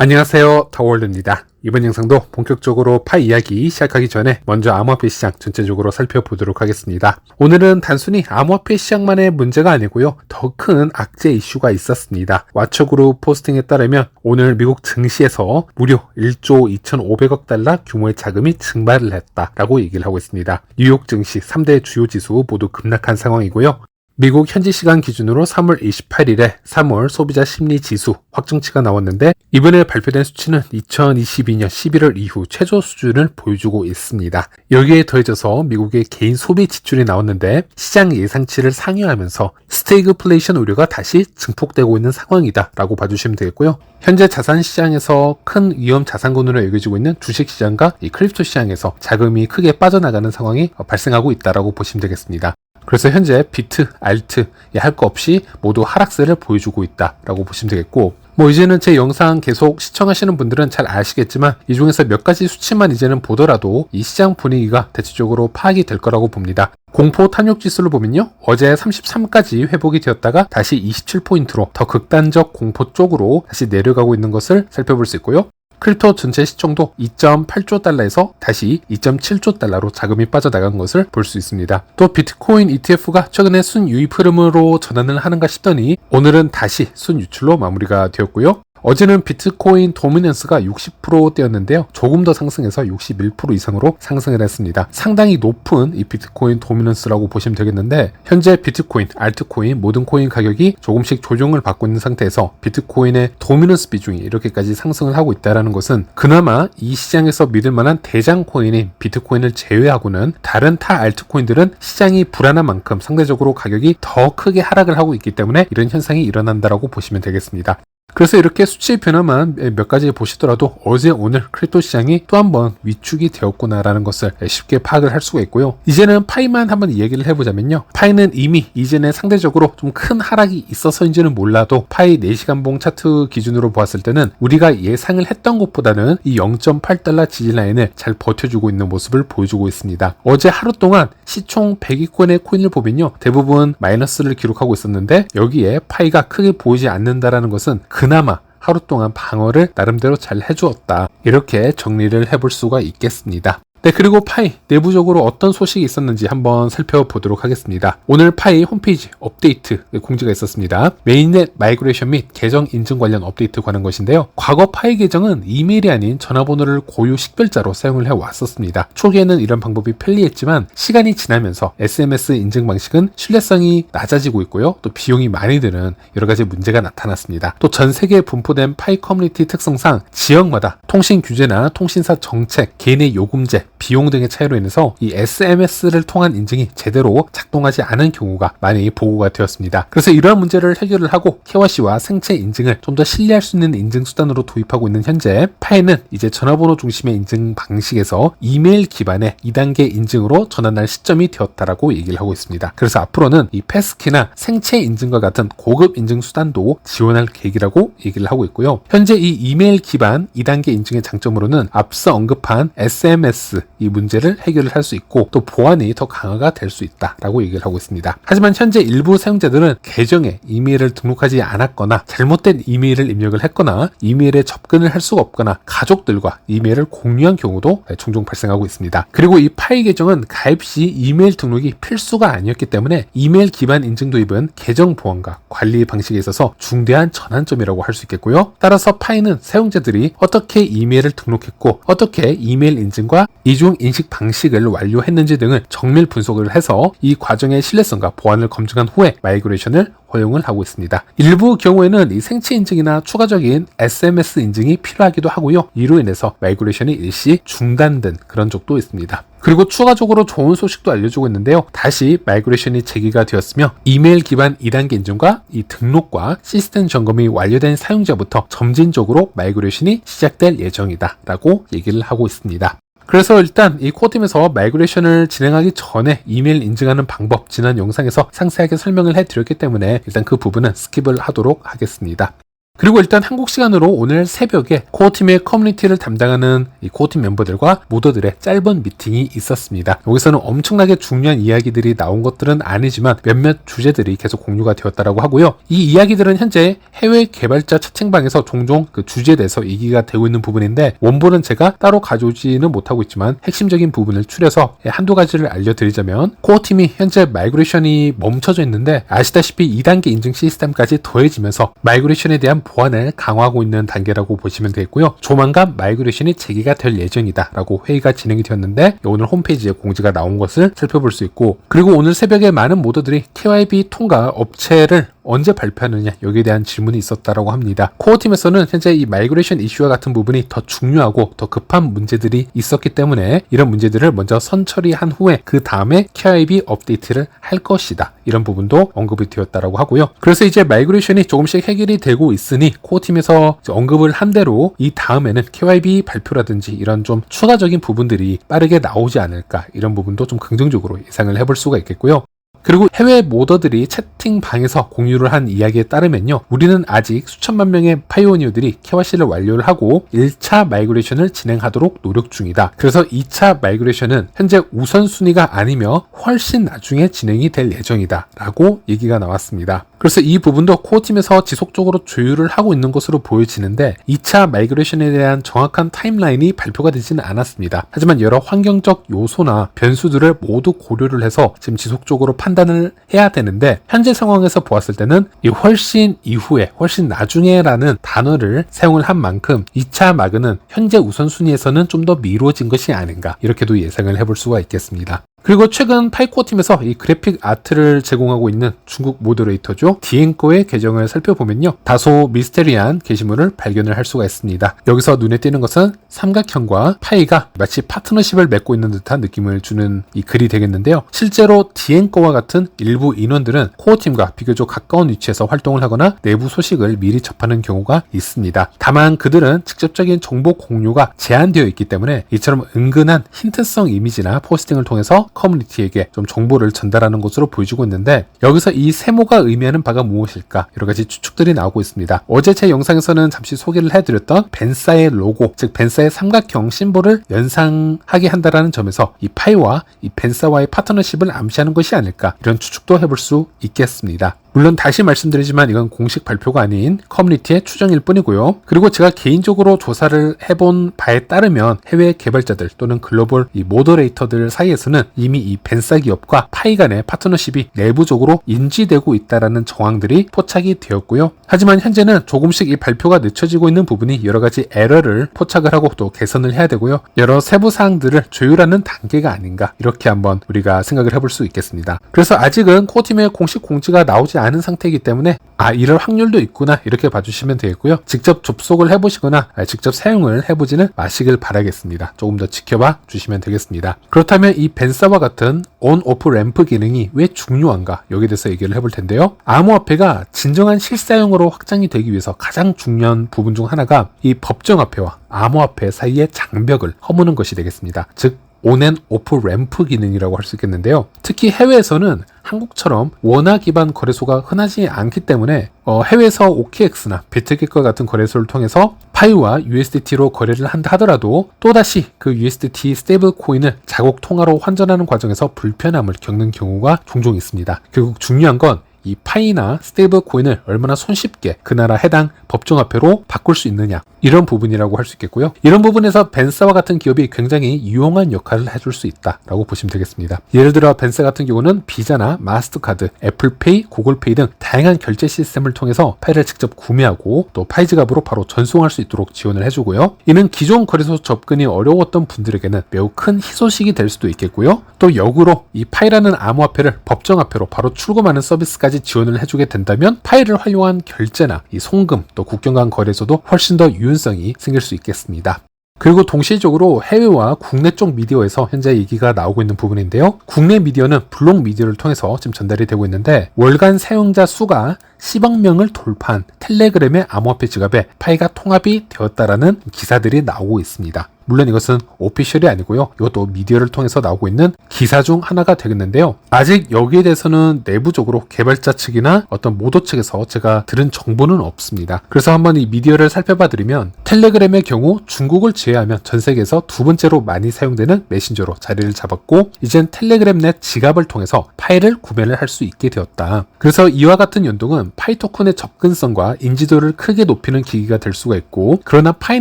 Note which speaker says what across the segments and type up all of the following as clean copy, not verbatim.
Speaker 1: 안녕하세요, 더월드입니다. 이번 영상도 본격적으로 파이 이야기 시작하기 전에 먼저 암호화폐 시장 전체적으로 살펴보도록 하겠습니다. 오늘은 단순히 암호화폐 시장만의 문제가 아니고요, 더 큰 악재 이슈가 있었습니다. 와처그룹 포스팅에 따르면 오늘 미국 증시에서 무려 1조 2,500억 달러 규모의 자금이 증발을 했다라고 얘기를 하고 있습니다. 뉴욕 증시 3대 주요 지수 모두 급락한 상황이고요. 미국 현지 시간 기준으로 3월 28일에 3월 소비자 심리 지수 확정치가 나왔는데 이번에 발표된 수치는 2022년 11월 이후 최저 수준을 보여주고 있습니다. 여기에 더해져서 미국의 개인 소비 지출이 나왔는데 시장 예상치를 상회하면서 스태그플레이션 우려가 다시 증폭되고 있는 상황이다 라고 봐주시면 되겠고요. 현재 자산 시장에서 큰 위험 자산군으로 여겨지고 있는 주식 시장과 이 크립토 시장에서 자금이 크게 빠져나가는 상황이 발생하고 있다라고 보시면 되겠습니다. 그래서 현재 비트, 알트 할 거 없이 모두 하락세를 보여주고 있다라고 보시면 되겠고, 이제는 제 영상 계속 시청하시는 분들은 잘 아시겠지만 이 중에서 몇 가지 수치만 이제는 보더라도 이 시장 분위기가 대체적으로 파악이 될 거라고 봅니다. 공포 탐욕 지수를 보면요, 어제 33까지 회복이 되었다가 다시 27포인트로 더 극단적 공포 쪽으로 다시 내려가고 있는 것을 살펴볼 수 있고요. 크립토 전체 시총도 2.8조 달러에서 다시 2.7조 달러로 자금이 빠져나간 것을 볼 수 있습니다. 또 비트코인 ETF가 최근에 순유입 흐름으로 전환을 하는가 싶더니 오늘은 다시 순유출로 마무리가 되었고요. 어제는 비트코인 도미넌스가 60%대였는데요. 조금 더 상승해서 61% 이상으로 상승을 했습니다. 상당히 높은 이 비트코인 도미넌스라고 보시면 되겠는데 현재 비트코인, 알트코인, 모든 코인 가격이 조금씩 조정을 받고 있는 상태에서 비트코인의 도미넌스 비중이 이렇게까지 상승을 하고 있다는 것은 그나마 이 시장에서 믿을 만한 대장 코인인 비트코인을 제외하고는 다른 타 알트코인들은 시장이 불안한 만큼 상대적으로 가격이 더 크게 하락을 하고 있기 때문에 이런 현상이 일어난다라고 보시면 되겠습니다. 그래서 이렇게 수치 변화만 몇 가지 보시더라도 어제 오늘 크립토 시장이 또 한 번 위축이 되었구나라는 것을 쉽게 파악을 할 수가 있고요. 이제는 파이만 한번 얘기를 해보자면요, 파이는 이미 이전에 상대적으로 좀 큰 하락이 있어서인지는 몰라도 파이 4시간봉 차트 기준으로 보았을 때는 우리가 예상을 했던 것보다는 이 0.8달러 지지 라인을 잘 버텨주고 있는 모습을 보여주고 있습니다. 어제 하루 동안 시총 100위권의 코인을 보면요, 대부분 마이너스를 기록하고 있었는데 여기에 파이가 크게 보이지 않는다라는 것은 그나마 하루 동안 방어를 나름대로 잘 해주었다, 이렇게 정리를 해볼 수가 있겠습니다. 네, 그리고 파이 내부적으로 어떤 소식이 있었는지 한번 살펴보도록 하겠습니다. 오늘 파이 홈페이지 업데이트 공지가 있었습니다. 메인넷 마이그레이션 및 계정 인증 관련 업데이트 관한 것인데요. 과거 파이 계정은 이메일이 아닌 전화번호를 고유 식별자로 사용을 해왔었습니다. 초기에는 이런 방법이 편리했지만 시간이 지나면서 SMS 인증 방식은 신뢰성이 낮아지고 있고요. 또 비용이 많이 드는 여러 가지 문제가 나타났습니다. 또 전 세계에 분포된 파이 커뮤니티 특성상 지역마다 통신 규제나 통신사 정책, 개인의 요금제, 비용 등의 차이로 인해서 이 SMS를 통한 인증이 제대로 작동하지 않은 경우가 많이 보고가 되었습니다. 그래서 이러한 문제를 해결을 하고 KYC와 생체 인증을 좀 더 신뢰할 수 있는 인증 수단으로 도입하고 있는 현재 파이는 이제 전화번호 중심의 인증 방식에서 이메일 기반의 2단계 인증으로 전환할 시점이 되었다라고 얘기를 하고 있습니다. 그래서 앞으로는 이 패스키나 생체 인증과 같은 고급 인증 수단도 지원할 계획이라고 얘기를 하고 있고요. 현재 이 이메일 기반 2단계 인증의 장점으로는 앞서 언급한 SMS 이 문제를 해결을 할 수 있고 또 보안이 더 강화가 될 수 있다라고 얘기를 하고 있습니다. 하지만 현재 일부 사용자들은 계정에 이메일을 등록하지 않았거나 잘못된 이메일을 입력을 했거나 이메일에 접근을 할 수가 없거나 가족들과 이메일을 공유한 경우도 종종 발생하고 있습니다. 그리고 이 파이 계정은 가입 시 이메일 등록이 필수가 아니었기 때문에 이메일 기반 인증 도입은 계정 보안과 관리 방식에 있어서 중대한 전환점이라고 할 수 있겠고요. 따라서 파이는 사용자들이 어떻게 이메일을 등록했고 어떻게 이메일 인증과 이중 인식 방식을 완료했는지 등을 정밀 분석을 해서 이 과정의 신뢰성과 보안을 검증한 후에 마이그레이션을 허용을 하고 있습니다. 일부 경우에는 이 생체 인증이나 추가적인 SMS 인증이 필요하기도 하고요. 이로 인해서 마이그레이션이 일시 중단된 그런 적도 있습니다. 그리고 추가적으로 좋은 소식도 알려주고 있는데요. 다시 마이그레이션이 재개가 되었으며 이메일 기반 2단계 인증과 이 등록과 시스템 점검이 완료된 사용자부터 점진적으로 마이그레이션이 시작될 예정이다 라고 얘기를 하고 있습니다. 그래서 일단 이 코어팀에서 마이그레이션을 진행하기 전에 이메일 인증하는 방법 지난 영상에서 상세하게 설명을 해드렸기 때문에 일단 그 부분은 스킵을 하도록 하겠습니다. 그리고 일단 한국 시간으로 오늘 새벽에 코어팀의 커뮤니티를 담당하는 이 코어팀 멤버들과 모더들의 짧은 미팅이 있었습니다. 여기서는 엄청나게 중요한 이야기들이 나온 것들은 아니지만 몇몇 주제들이 계속 공유가 되었다고 하고요. 이 이야기들은 현재 해외 개발자 채팅방에서 종종 그 주제에 대해서 얘기가 되고 있는 부분인데, 원본은 제가 따로 가져오지는 못하고 있지만 핵심적인 부분을 추려서 한두 가지를 알려드리자면, 코어팀이 현재 마이그레이션이 멈춰져 있는데 아시다시피 2단계 인증 시스템까지 더해지면서 마이그레이션에 대한 보안을 강화하고 있는 단계라고 보시면 되겠고요. 조만간 마이그레이션이 재개가 될 예정이다 라고 회의가 진행이 되었는데, 오늘 홈페이지에 공지가 나온 것을 살펴볼 수 있고, 그리고 오늘 새벽에 많은 모더들이 KYB 통과 업체를 언제 발표하느냐, 여기에 대한 질문이 있었다라고 합니다. 코어팀에서는 현재 이 마이그레이션 이슈와 같은 부분이 더 중요하고 더 급한 문제들이 있었기 때문에 이런 문제들을 먼저 선처리한 후에 그 다음에 KYB 업데이트를 할 것이다, 이런 부분도 언급이 되었다라고 하고요. 그래서 이제 마이그레이션이 조금씩 해결이 되고 있으니 코어팀에서 언급을 한 대로 이 다음에는 KYB 발표라든지 이런 좀 추가적인 부분들이 빠르게 나오지 않을까, 이런 부분도 좀 긍정적으로 예상을 해볼 수가 있겠고요. 그리고 해외 모더들이 채팅방에서 공유를 한 이야기에 따르면요, 우리는 아직 수천만 명의 파이오니어들이 KYC를 완료를 하고 1차 마이그레이션을 진행하도록 노력 중이다. 그래서 2차 마이그레이션은 현재 우선순위가 아니며 훨씬 나중에 진행이 될 예정이다 라고 얘기가 나왔습니다. 그래서 이 부분도 코어팀에서 지속적으로 조율을 하고 있는 것으로 보여지는데, 2차 마이그레이션에 대한 정확한 타임라인이 발표가 되지는 않았습니다. 하지만 여러 환경적 요소나 변수들을 모두 고려를 해서 지금 지속적으로 판단을 해야 되는데, 현재 상황에서 보았을 때는 이 훨씬 이후에, 훨씬 나중에라는 단어를 사용을 한 만큼 2차 마그는 현재 우선순위에서는 좀 더 미뤄진 것이 아닌가, 이렇게도 예상을 해볼 수가 있겠습니다. 그리고 최근 파이코어팀에서 이 그래픽 아트를 제공하고 있는 중국 모더레이터죠, 디엔코의 계정을 살펴보면요, 다소 미스테리한 게시물을 발견을 할 수가 있습니다. 여기서 눈에 띄는 것은 삼각형과 파이가 마치 파트너십을 맺고 있는 듯한 느낌을 주는 이 글이 되겠는데요, 실제로 디엔코와 같은 일부 인원들은 코어팀과 비교적 가까운 위치에서 활동을 하거나 내부 소식을 미리 접하는 경우가 있습니다. 다만 그들은 직접적인 정보 공유가 제한되어 있기 때문에 이처럼 은근한 힌트성 이미지나 포스팅을 통해서 커뮤니티에게 좀 정보를 전달하는 것으로 보여지고 있는데, 여기서 이 세모가 의미하는 바가 무엇일까, 여러 가지 추측들이 나오고 있습니다. 어제 제 영상에서는 잠시 소개를 해드렸던 벤사의 로고, 즉 벤사의 삼각형 심볼을 연상하게 한다라는 점에서 이 파이와 이 벤사와의 파트너십을 암시하는 것이 아닐까, 이런 추측도 해볼 수 있겠습니다. 물론 다시 말씀드리지만 이건 공식 발표가 아닌 커뮤니티의 추정일 뿐이고요. 그리고 제가 개인적으로 조사를 해본 바에 따르면 해외 개발자들 또는 글로벌 이 모더레이터들 사이에서는 이미 이 벤사 기업과 파이 간의 파트너십이 내부적으로 인지되고 있다라는 정황들이 포착이 되었고요. 하지만 현재는 조금씩 이 발표가 늦춰지고 있는 부분이 여러 가지 에러를 포착을 하고 또 개선을 해야 되고요. 여러 세부 사항들을 조율하는 단계가 아닌가, 이렇게 한번 우리가 생각을 해볼 수 있겠습니다. 그래서 아직은 코어팀의 공식 공지가 나오지 않은 상태이기 때문에 이럴 확률도 있구나, 이렇게 봐주시면 되겠고요. 직접 접속을 해보시거나 직접 사용을 해보지는 마시길 바라겠습니다. 조금 더 지켜봐 주시면 되겠습니다. 그렇다면 이 벤사와 같은 온, 오프 램프 기능이 왜 중요한가, 여기에 대해서 얘기를 해볼 텐데요. 암호화폐가 진정한 실사용으로 확장이 되기 위해서 가장 중요한 부분 중 하나가 이 법정화폐와 암호화폐 사이의 장벽을 허무는 것이 되겠습니다. 즉 온 앤 오프 램프 기능이라고 할 수 있겠는데요. 특히 해외에서는 한국처럼 원화 기반 거래소가 흔하지 않기 때문에 해외에서 OKX나 비트겟과 같은 거래소를 통해서 파이와 USDT로 거래를 한다 하더라도 또다시 그 USDT 스테이블 코인을 자국 통화로 환전하는 과정에서 불편함을 겪는 경우가 종종 있습니다. 결국 중요한 건 이 파이나 스테이블 코인을 얼마나 손쉽게 그 나라 해당 법정화폐로 바꿀 수 있느냐, 이런 부분이라고 할 수 있겠고요. 이런 부분에서 벤사와 같은 기업이 굉장히 유용한 역할을 해줄 수 있다라고 보시면 되겠습니다. 예를 들어 벤사 같은 경우는 비자나 마스터카드, 애플페이, 구글페이 등 다양한 결제 시스템을 통해서 파이를 직접 구매하고 또 파이 지갑으로 바로 전송할 수 있도록 지원을 해주고요. 이는 기존 거래소 접근이 어려웠던 분들에게는 매우 큰 희소식이 될 수도 있겠고요. 또 역으로 이 파이라는 암호화폐를 법정화폐로 바로 출금하는 서비스까지 지원을 해주게 된다면 파이를 활용한 결제나 이 송금, 또 국경 간 거래소도 훨씬 더 유연성이 생길 수 있겠습니다. 그리고 동시적으로 해외와 국내 쪽 미디어에서 현재 얘기가 나오고 있는 부분인데요. 국내 미디어는 블록 미디어를 통해서 지금 전달이 되고 있는데, 월간 사용자 수가 10억 명을 돌파한 텔레그램의 암호화폐 지갑에 파이가 통합이 되었다라는 기사들이 나오고 있습니다. 물론 이것은 오피셜이 아니고요. 이것도 미디어를 통해서 나오고 있는 기사 중 하나가 되겠는데요. 아직 여기에 대해서는 내부적으로 개발자 측이나 어떤 모더 측에서 제가 들은 정보는 없습니다. 그래서 한번 이 미디어를 살펴봐드리면 텔레그램의 경우 중국을 제외하면 전 세계에서 두 번째로 많이 사용되는 메신저로 자리를 잡았고 이젠 텔레그램 내 지갑을 통해서 파일을 구매를 할 수 있게 되었다. 그래서 이와 같은 연동은 파이 토큰의 접근성과 인지도를 크게 높이는 계기가 될 수가 있고 그러나 파이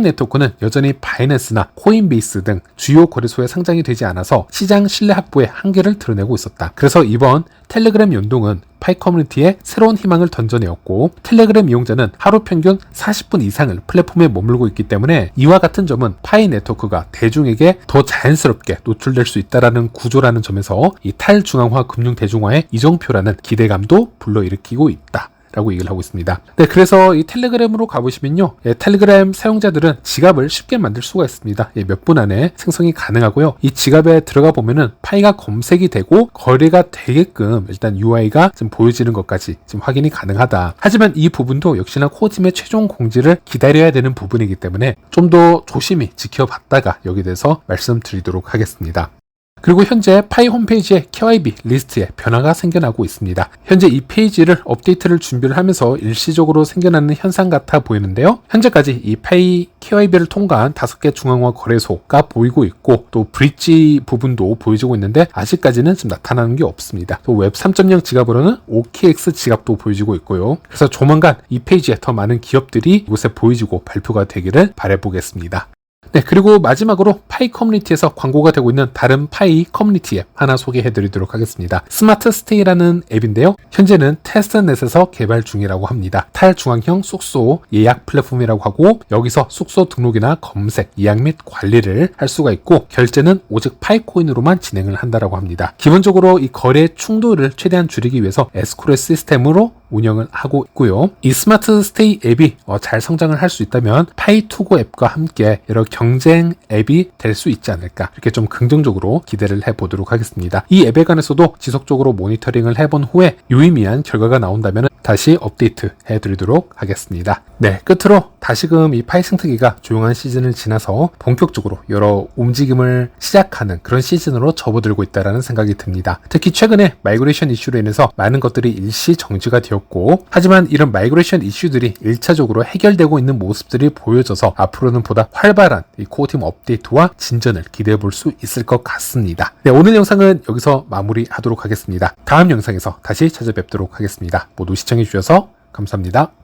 Speaker 1: 네트워크는 여전히 바이낸스나 코인베이스 등 주요 거래소에 상장이 되지 않아서 시장 신뢰 확보의 한계를 드러내고 있었다. 그래서 이번 텔레그램 연동은 파이 커뮤니티에 새로운 희망을 던져내었고 텔레그램 이용자는 하루 평균 40분 이상을 플랫폼에 머물고 있기 때문에 이와 같은 점은 파이 네트워크가 대중에게 더 자연스럽게 노출될 수 있다는 구조라는 점에서 이 탈중앙화 금융 대중화의 이정표라는 기대감도 불러일으키고 있다. 라고 얘기를 하고 있습니다. 네, 그래서 이 텔레그램으로 가보시면요. 텔레그램 사용자들은 지갑을 쉽게 만들 수가 있습니다. 몇 분 안에 생성이 가능하고요. 이 지갑에 들어가 보면은 파이가 검색이 되고 거래가 되게끔 일단 UI가 좀 보여지는 것까지 지금 확인이 가능하다. 하지만 이 부분도 역시나 코어팀의 최종 공지를 기다려야 되는 부분이기 때문에 좀 더 조심히 지켜봤다가 여기에 대해서 말씀드리도록 하겠습니다. 그리고 현재 파이 홈페이지에 KYB 리스트에 변화가 생겨나고 있습니다. 현재 이 페이지를 업데이트를 준비를 하면서 일시적으로 생겨나는 현상 같아 보이는데요. 현재까지 이 파이 KYB를 통과한 5개 중앙화 거래소가 보이고 있고 또 브릿지 부분도 보여지고 있는데 아직까지는 지금 나타나는 게 없습니다. 또 웹 3.0 지갑으로는 OKX 지갑도 보여지고 있고요. 그래서 조만간 이 페이지에 더 많은 기업들이 이곳에 보여지고 발표가 되기를 바라보겠습니다. 네, 그리고 마지막으로 파이 커뮤니티에서 광고가 되고 있는 다른 파이 커뮤니티 앱 하나 소개해 드리도록 하겠습니다. 스마트 스테이라는 앱인데요. 현재는 테스트넷에서 개발 중이라고 합니다. 탈중앙형 숙소 예약 플랫폼이라고 하고 여기서 숙소 등록이나 검색, 예약 및 관리를 할 수가 있고 결제는 오직 파이코인으로만 진행을 한다라고 합니다. 기본적으로 이 거래 충돌을 최대한 줄이기 위해서 에스코레 시스템으로 운영을 하고 있고요. 이 스마트 스테이 앱이 잘 성장을 할 수 있다면 파이투고 앱과 함께 여러 경쟁 앱이 될 수 있지 않을까 이렇게 좀 긍정적으로 기대를 해보도록 하겠습니다. 이 앱에 관해서도 지속적으로 모니터링을 해본 후에 유의미한 결과가 나온다면 다시 업데이트 해드리도록 하겠습니다. 네, 끝으로 다시금 이 파이 생태계가 조용한 시즌을 지나서 본격적으로 여러 움직임을 시작하는 그런 시즌으로 접어들고 있다는 생각이 듭니다. 특히 최근에 마이그레이션 이슈로 인해서 많은 것들이 일시 정지가 되었고 하지만 이런 마이그레이션 이슈들이 1차적으로 해결되고 있는 모습들이 보여져서 앞으로는 보다 활발한 이 코어팀 업데이트와 진전을 기대해 볼 수 있을 것 같습니다. 네, 오늘 영상은 여기서 마무리하도록 하겠습니다. 다음 영상에서 다시 찾아뵙도록 하겠습니다. 모두 시청해 주셔서 감사합니다.